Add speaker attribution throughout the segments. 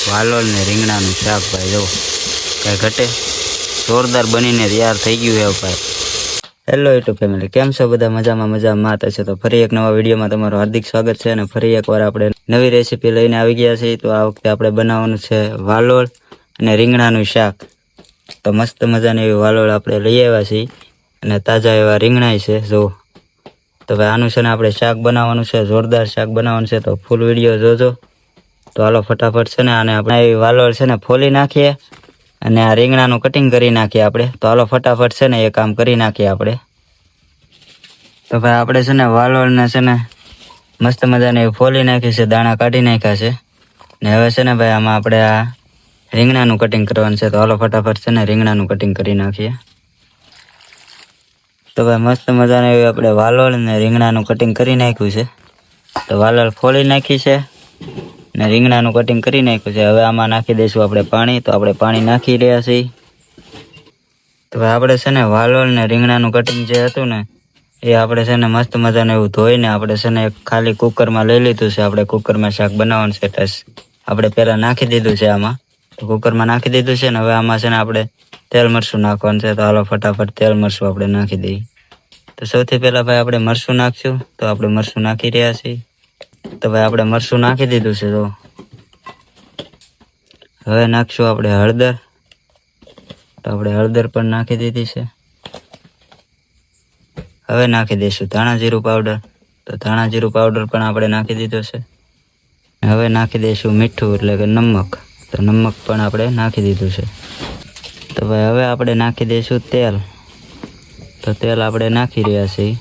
Speaker 1: વાલોળ ને રીંગણાનું શાક ભાઈ જો કાંઈ ઘટે જોરદાર બનીને તૈયાર થઈ ગયું છે ભાઈ। હેલો યુટ્યુબ ફેમિલી, કેમ છો બધા? મજામાં થશે તો ફરી એક નવા વિડીયોમાં તમારું હાર્દિક સ્વાગત છે। અને ફરી એકવાર આપણે નવી રેસીપી લઈને આવી ગયા છીએ। તો આ વખતે આપણે બનાવવાનું છે વાલોળ અને રીંગણાનું શાક। તો મસ્ત મજાની એવી વાલોળ આપણે લઈ આવ્યા છીએ અને તાજા એવા રીંગણા છે જો। તો ભાઈ આનું છે ને આપણે શાક બનાવવાનું છે, જોરદાર શાક બનાવવાનું છે। તો ફૂલ વિડીયો જોજો। તો હાલો ફટાફટ છે ને આને આપણે વાલોળ છે ને ફોલી નાખીએ અને આ રીંગણાનું કટિંગ કરી નાખીએ આપણે। તો હાલો ફટાફટ છે ને એ કામ કરી નાખીએ આપણે। તો ભાઈ આપણે છે ને વાલોળને છે ને મસ્ત મજાને ફોલી નાખી છે, દાણા કાઢી નાખ્યા છે ને હવે છે ને ભાઈ આમાં આપણે આ રીંગણાનું કટિંગ કરવાનું છે। તો હાલો ફટાફટ છે ને રીંગણાનું કટિંગ કરી નાખીએ। તો ભાઈ મસ્ત મજાને એવી આપણે વાલોળ ને રીંગણાનું કટિંગ કરી નાખ્યું છે। તો વાલોળ ફોલી નાખી છે ને રીંગણાનું કટિંગ કરી નાખ્યું છે। હવે આમાં નાખી દઈશું આપણે પાણી। તો આપણે પાણી નાખી રહ્યા છીએ। તો ભાઈ આપણે છે ને વાલોળ ને રીંગણાનું કટિંગ જે હતું ને એ આપણે છે ને મસ્ત મજાનું એવું ધોઈને આપણે છે ને ખાલી કુકરમાં લઈ લીધું છે। આપણે કુકરમાં શાક બનાવવાનું છે તો આપણે પહેલાં નાખી દીધું છે આમાં। તો કુકરમાં નાખી દીધું છે ને હવે આમાં છે ને આપણે તેલ મરચું નાખવાનું છે। તો હાલો ફટાફટ તેલ મરચું આપણે નાખી દઈએ। તો સૌથી પહેલાં ભાઈ આપણે મરચું નાખશું। તો આપણે મરચું નાખી રહ્યા છીએ। તો ભાઈ આપણે મરચું નાખી દીધું છે। તો હવે નાખશું આપણે હળદર। તો આપણે હળદર પણ નાખી દીધી છે। હવે નાખી દઈશું ધાણા જીરું પાવડર। તો ધાણા જીરું પાવડર પણ આપણે નાખી દીધો છે। હવે નાખી દઈશું મીઠું એટલે કે નમક। તો નમક પણ આપણે નાખી દીધું છે। તો ભાઈ હવે આપણે નાખી દઈશું તેલ। તો તેલ આપણે નાખી રહ્યા છીએ।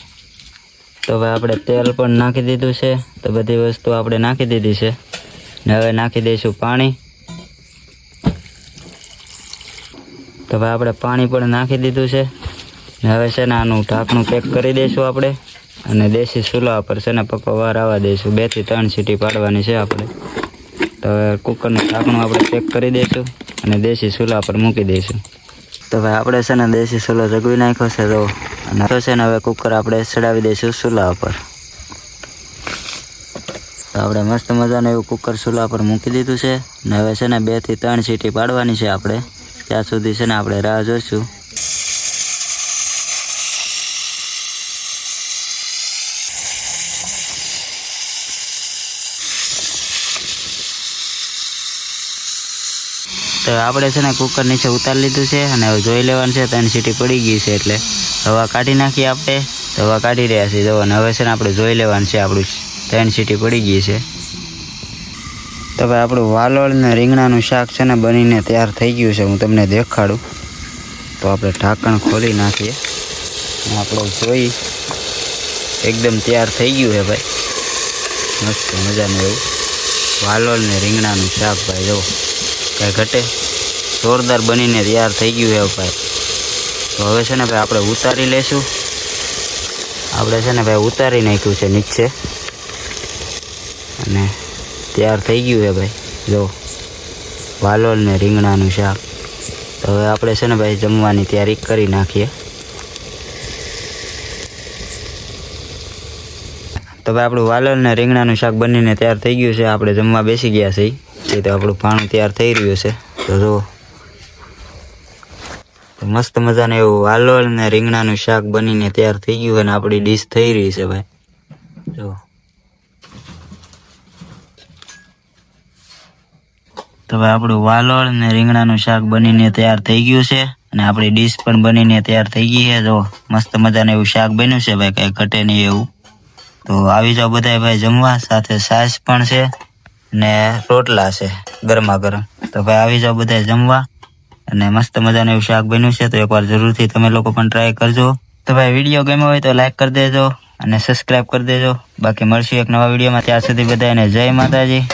Speaker 1: તો ભાઈ આપણે તેલ પણ નાખી દીધું છે। તો બધી વસ્તુ આપણે નાખી દીધી છે ને હવે નાખી દઈશું પાણી। તો ભાઈ આપણે પાણી પણ નાખી દીધું છે ને હવે છે ને આનું ઢાંકણું પેક કરી દઈશું આપણે અને દેશી ચૂલા પર છે ને પકવા વાર આવવા દઈશું। 2 થી 3 સીટી પાડવાની છે આપણે। તો હવે કુકરનું ઢાંકણું આપણે પેક કરી દઈશું અને દેશી ચૂલા પર મૂકી દઈશું। તો ભાઈ આપણે છે ને દેશી ચૂલો જગવી નાખ્યો છે તો અને તો છે ને હવે કુકર આપણે ચડાવી દઈશું ચૂલા પર। તો આપણે મસ્ત મજાનું એવું કુકર ચૂલા પર મૂકી દીધું છે ને હવે છે ને 2 થી 3 સીટી પાડવાની છે આપણે। ત્યાં સુધી છે ને આપણે રાહ જોઈશું। તો આપણે છે ને કુકર નીચે ઉતારી લીધું છે અને હવે જોઈ લેવાનું છે 3 સીટી પડી ગઈ છે એટલે હવા કાઢી નાખીએ આપણે। તો હવા કાઢી રહ્યા છીએ જો અને હવે છે ને આપણે જોઈ લેવાનું છે આપણું 3 સીટી પડી ગઈ છે। તો ભાઈ આપણું વાલોળ ને રીંગણાનું શાક છે ને બનીને તૈયાર થઈ ગયું છે। હું તમને દેખાડું। તો આપણે ઢાંકણ ખોલી નાખીએ અને આપણે જોઈ એકદમ તૈયાર થઈ ગયું છે ભાઈ મસ્ત મજાનું એવું વાલોળ ને રીંગણાનું શાક ભાઈ જો કાંઈ ઘટે જોરદાર બનીને તૈયાર થઈ ગયું છે ભાઈ। તો હવે છે ને ભાઈ આપણે ઉતારી લઈશું। આપણે છે ને ભાઈ ઉતારી નાખ્યું છે નીચે અને તૈયાર થઈ ગયું છે ભાઈ જો વાલોળ ને રીંગણાનું શાક। તો હવે આપણે છે ને ભાઈ જમવાની તૈયારી કરી નાખીએ। તો ભાઈ આપણું વાલોળ ને રીંગણાનું શાક બનીને તૈયાર થઈ ગયું છે। આપણે જમવા બેસી ગયા છીએ। તો આપણું ભાણું તૈયાર થઈ રહ્યું છે। તો જો મસ્ત મજાનું એવું વાલોળ ને રીંગણાનું શાક બનીને તૈયાર થઈ ગયું અને આપણી ડીશ થઈ રહી છે ભાઈ જો। તો ભાઈ આપણું વાલોળ ને રીંગણાનું શાક બનીને તૈયાર થઈ ગયું છે અને આપણી ડીશ પણ બનીને તૈયાર થઈ ગઈ છે। જો મસ્ત મજાનું એવું શાક બન્યું છે ભાઈ, કાંઈ ઘટે નહીં એવું। તો આવી જાઓ બધાય ભાઈ જમવા, સાથે છાશ પણ છે ને રોટલા છે ગરમા ગરમ। તો ભાઈ આવી જાઓ બધાય જમવા અને મસ્ત મજાનું એવું શાક બન્યું છે। તો એકવાર જરૂરથી તમે લોકો પણ ટ્રાય કરજો। તો ભાઈ વિડીયો ગમ્યો હોય તો લાઈક કરી દેજો અને સબસ્ક્રાઈબ કરી દેજો। બાકી મળશું એક નવા વિડીયોમાં, ત્યાં સુધી બધાને જય માતાજી।